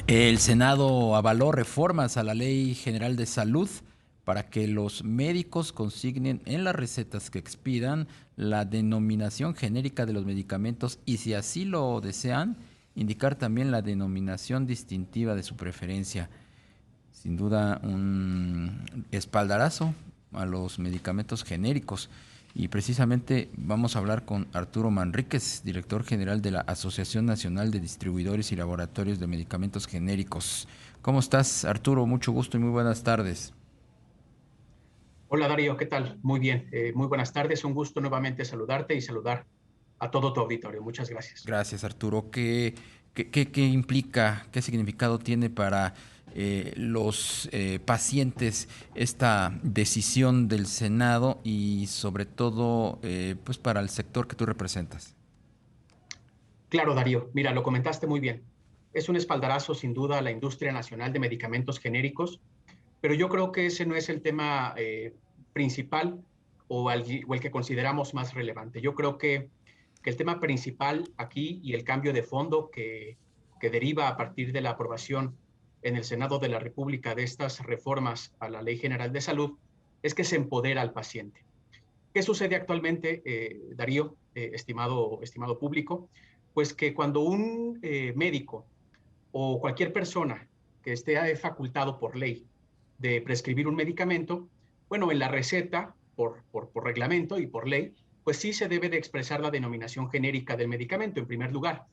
El Senado avaló reformas a la Ley General de Salud para que los médicos consignen en las recetas que expidan la denominación genérica de los medicamentos y, si así lo desean, indicar también la denominación distintiva de su preferencia. Sin duda, un espaldarazo a los medicamentos genéricos. Y precisamente vamos a hablar con Arturo Manríquez, director general de la Asociación Nacional de Distribuidores y Laboratorios de Medicamentos Genéricos. ¿Cómo estás, Arturo? Mucho gusto y muy buenas tardes. Hola Darío, ¿qué tal? Muy bien, muy buenas tardes. Un gusto nuevamente saludarte y saludar a todo tu auditorio. Muchas gracias. Gracias, Arturo. ¿Qué implica, qué significado tiene para los pacientes esta decisión del Senado y sobre todo pues para el sector que tú representas? Claro, Darío, mira, lo comentaste muy bien. Es un espaldarazo sin duda a la industria nacional de medicamentos genéricos, pero yo creo que ese no es el tema principal o el que consideramos más relevante. Yo creo que el tema principal aquí y el cambio de fondo que deriva a partir de la aprobación en el Senado de la República de estas reformas a la Ley General de Salud es que se empodera al paciente. ¿Qué sucede actualmente, Darío, estimado público? Pues que cuando un médico o cualquier persona que esté facultado por ley de prescribir un medicamento, bueno, en la receta, por reglamento y por ley, pues sí se debe de expresar la denominación genérica del medicamento en primer lugar.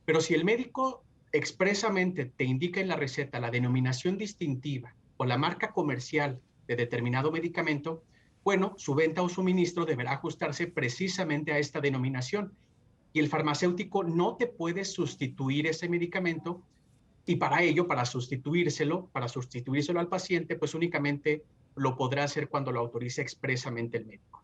Pero si el médico expresamente te indica en la receta la denominación distintiva o la marca comercial de determinado medicamento, bueno, su venta o suministro deberá ajustarse precisamente a esta denominación. Y el farmacéutico no te puede sustituir ese medicamento y para ello, para sustituírselo al paciente, pues únicamente lo podrá hacer cuando lo autorice expresamente el médico.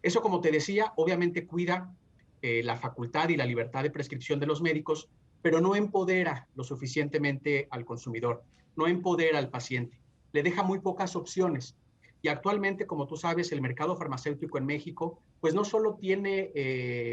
Eso, como te decía, obviamente cuida la facultad y la libertad de prescripción de los médicos, pero no empodera lo suficientemente al consumidor, no empodera al paciente, le deja muy pocas opciones. Y actualmente, como tú sabes, el mercado farmacéutico en México, pues no solo tiene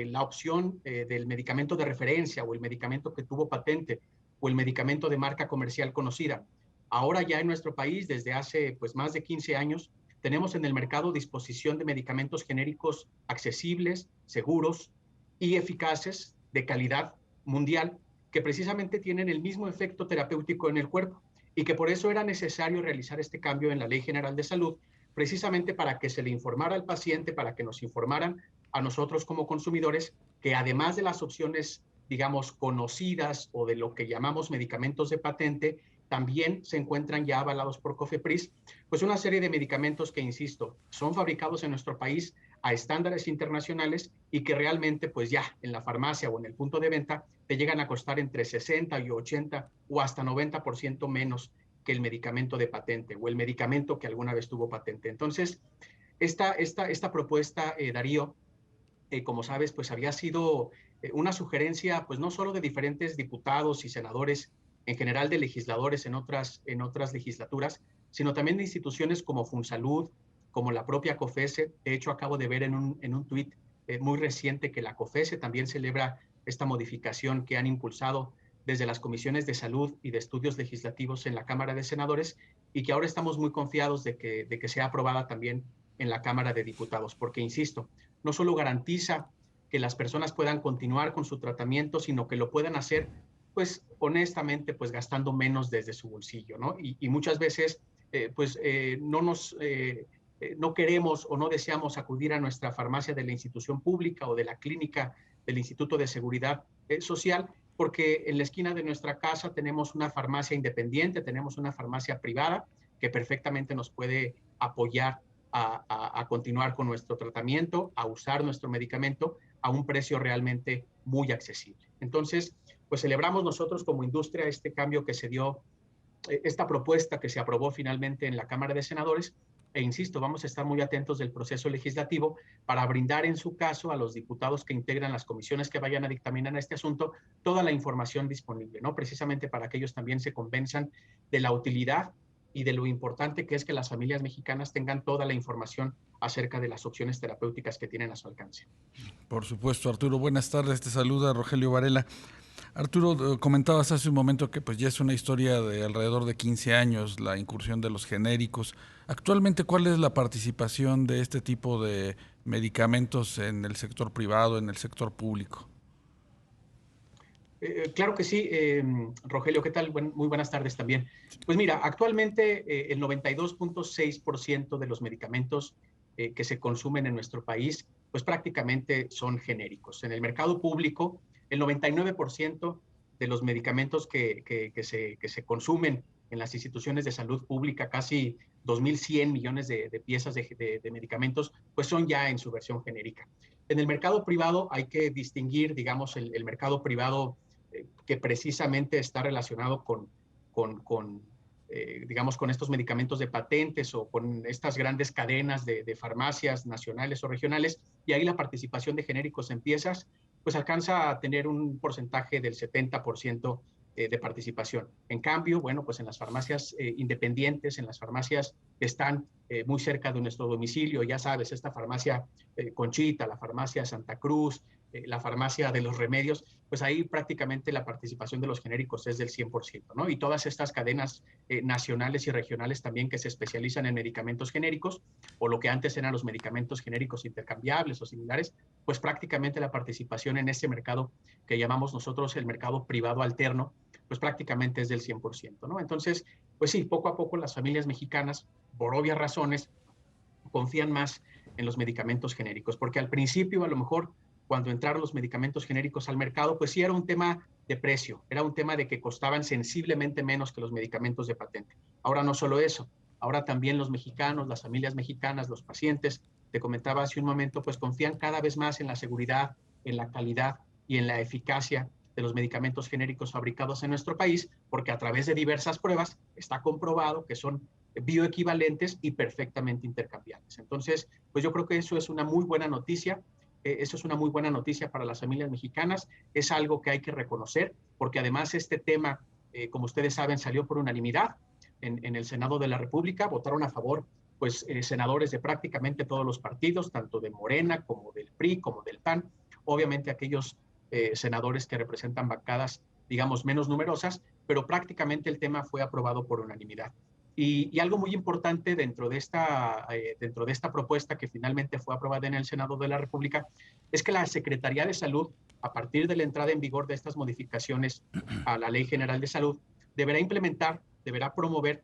la opción del medicamento de referencia o el medicamento que tuvo patente o el medicamento de marca comercial conocida. Ahora ya en nuestro país, desde hace pues más de 15 años, tenemos en el mercado disposición de medicamentos genéricos accesibles, seguros y eficaces de calidad mundial que precisamente tienen el mismo efecto terapéutico en el cuerpo y que por eso era necesario realizar este cambio en la Ley General de Salud, precisamente para que se le informara al paciente, para que nos informaran a nosotros como consumidores que además de las opciones, digamos, conocidas o de lo que llamamos medicamentos de patente, también se encuentran ya avalados por COFEPRIS, pues una serie de medicamentos que, insisto, son fabricados en nuestro país a estándares internacionales y que realmente pues ya en la farmacia o en el punto de venta te llegan a costar entre 60 y 80 o hasta 90% menos que el medicamento de patente o el medicamento que alguna vez tuvo patente. Entonces, esta propuesta, Darío, como sabes, pues había sido una sugerencia, pues no solo de diferentes diputados y senadores, en general de legisladores en otras legislaturas, sino también de instituciones como FunSalud, como la propia COFESE. De hecho, acabo de ver en un tuit muy reciente que la COFESE también celebra esta modificación que han impulsado desde las comisiones de salud y de estudios legislativos en la Cámara de Senadores y que ahora estamos muy confiados de que sea aprobada también en la Cámara de Diputados, porque, insisto, no solo garantiza que las personas puedan continuar con su tratamiento, sino que lo puedan hacer, pues honestamente, pues gastando menos desde su bolsillo, ¿no? Y muchas veces, no queremos o no deseamos acudir a nuestra farmacia de la institución pública o de la clínica del Instituto de Seguridad Social, porque en la esquina de nuestra casa tenemos una farmacia independiente, tenemos una farmacia privada que perfectamente nos puede apoyar a continuar con nuestro tratamiento, a usar nuestro medicamento a un precio realmente muy accesible. Entonces, pues celebramos nosotros como industria este cambio que se dio, esta propuesta que se aprobó finalmente en la Cámara de Senadores, e insisto, vamos a estar muy atentos del proceso legislativo para brindar en su caso a los diputados que integran las comisiones que vayan a dictaminar este asunto toda la información disponible, ¿no? Precisamente para que ellos también se convenzan de la utilidad y de lo importante que es que las familias mexicanas tengan toda la información acerca de las opciones terapéuticas que tienen a su alcance. Por supuesto, Arturo. Buenas tardes. Te saluda Rogelio Varela. Arturo, comentabas hace un momento que pues ya es una historia de alrededor de 15 años la incursión de los genéricos. Actualmente, ¿cuál es la participación de este tipo de medicamentos en el sector privado, en el sector público? Claro que sí, Rogelio, ¿qué tal? Muy buenas tardes también. Pues mira, actualmente el 92.6% de los medicamentos que se consumen en nuestro país, pues prácticamente son genéricos. En el mercado público, el 99% de los medicamentos que se consumen en las instituciones de salud pública, casi 2.100 millones de piezas de medicamentos, pues son ya en su versión genérica. En el mercado privado hay que distinguir, digamos, el mercado privado que precisamente está relacionado digamos, con estos medicamentos de patentes o con estas grandes cadenas de farmacias nacionales o regionales, y ahí la participación de genéricos en piezas, pues alcanza a tener un porcentaje del 70% de participación. En cambio, bueno, pues en las farmacias independientes, en las farmacias que están muy cerca de nuestro domicilio, ya sabes, esta farmacia Conchita, la farmacia Santa Cruz, la farmacia de los remedios, pues ahí prácticamente la participación de los genéricos es del 100%, ¿no? Y todas estas cadenas nacionales y regionales también que se especializan en medicamentos genéricos, o lo que antes eran los medicamentos genéricos intercambiables o similares, pues prácticamente la participación en ese mercado que llamamos nosotros el mercado privado alterno, pues prácticamente es del 100%, ¿no? Entonces, pues sí, poco a poco las familias mexicanas, por obvias razones, confían más en los medicamentos genéricos, porque al principio a lo mejor cuando entraron los medicamentos genéricos al mercado, pues sí era un tema de precio, era un tema de que costaban sensiblemente menos que los medicamentos de patente. Ahora no solo eso, ahora también los mexicanos, las familias mexicanas, los pacientes, te comentaba hace un momento, pues confían cada vez más en la seguridad, en la calidad y en la eficacia de los medicamentos genéricos fabricados en nuestro país, porque a través de diversas pruebas está comprobado que son bioequivalentes y perfectamente intercambiables. Entonces, pues yo creo que eso es una muy buena noticia. Eso es una muy buena noticia para las familias mexicanas. Es algo que hay que reconocer, porque además este tema, como ustedes saben, salió por unanimidad en el Senado de la República. Votaron a favor pues senadores de prácticamente todos los partidos, tanto de Morena como del PRI, como del PAN. Obviamente aquellos senadores que representan bancadas, digamos, menos numerosas, pero prácticamente el tema fue aprobado por unanimidad. Y algo muy importante dentro de esta propuesta que finalmente fue aprobada en el Senado de la República es que la Secretaría de Salud, a partir de la entrada en vigor de estas modificaciones a la Ley General de Salud, deberá implementar, deberá promover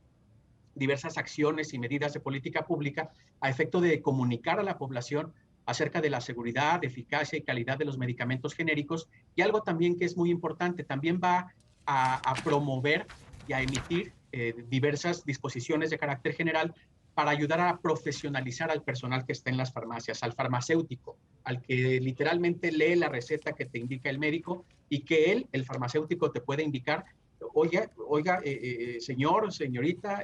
diversas acciones y medidas de política pública a efecto de comunicar a la población acerca de la seguridad, eficacia y calidad de los medicamentos genéricos. Y algo también que es muy importante, también va a promover y a emitir diversas disposiciones de carácter general para ayudar a profesionalizar al personal que está en las farmacias, al farmacéutico, al que literalmente lee la receta que te indica el médico y que él, el farmacéutico, te puede indicar, oiga, señor, señorita,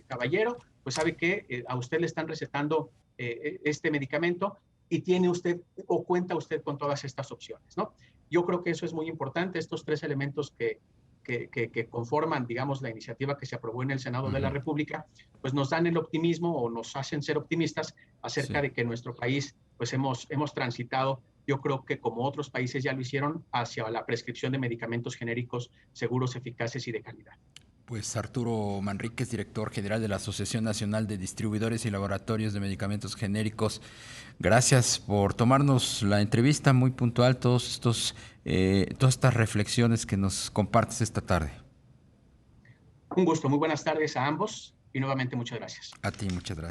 caballero, pues sabe que a usted le están recetando este medicamento y tiene usted o cuenta usted con todas estas opciones, ¿no? Yo creo que eso es muy importante, estos tres elementos que conforman, digamos, la iniciativa que se aprobó en el Senado de la República, pues nos dan el optimismo o nos hacen ser optimistas acerca de que nuestro país, pues hemos transitado, yo creo que como otros países ya lo hicieron, hacia la prescripción de medicamentos genéricos seguros, eficaces y de calidad. Pues Arturo Manríquez, director general de la Asociación Nacional de Distribuidores y Laboratorios de Medicamentos Genéricos, gracias por tomarnos la entrevista muy puntual, todas estas reflexiones que nos compartes esta tarde. Un gusto, muy buenas tardes a ambos y nuevamente muchas gracias. A ti, muchas gracias.